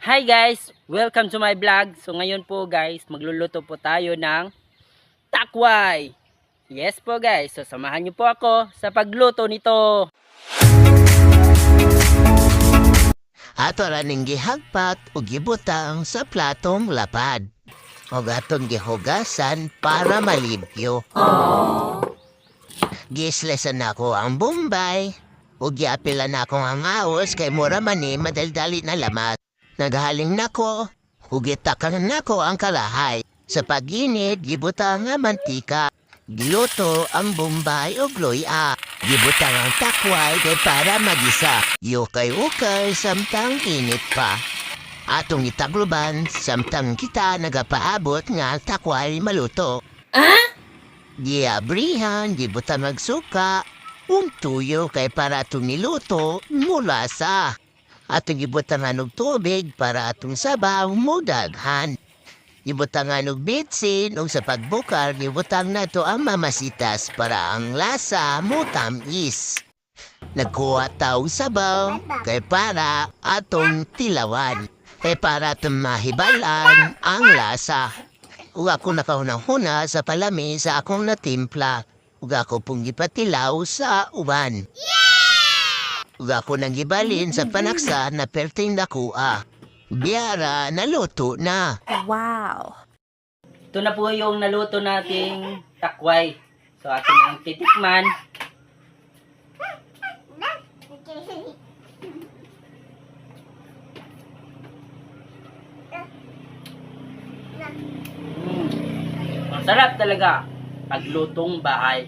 Hi guys! Welcome to my vlog. So ngayon po guys, magluluto po tayo ng takway. Yes po guys, so samahan niyo po ako sa pagluto nito. Ato raning gihagpat o gibutang sa platong lapad. O atong gihugasan para malimpyo. Gislesan ako ang Bombay. O giapilan ako ang aos kay mura mani madaldali na lamat. Naghaling nako, hugitakan nako ang kalahay. Sa paginid, gibutang nga mantika. Giluto ang Bombay o gloya. Gibutang ang takway kay para magisa. Yukay-ukay samtang init pa. Atong itagluban samtang kita nagapaabot nga takway maluto. Giabrihan, gibutang magsuka. Tuyo kay para atong niluto mula sa. Atong gibutangan og tubig para atong sabaw mudaghan. Gibutangan og bitsin ug sa pagbukar gibutang nato ang mamasitas para ang lasa mo tamis. Nagkuha ta og sabaw kay para atong tilawan. Kay para atong mahibalan ang lasa. Ug ako nakahunahuna sa palami sa akong natimpla. Ug ako pong gipatilaw sa uban. Ug ako nang gibalin sa panaksa na perting nakuha. Biyara, naluto na. Wow! Ito na po yung naluto nating takway. So atin ang titikman. Masarap talaga paglutong bahay.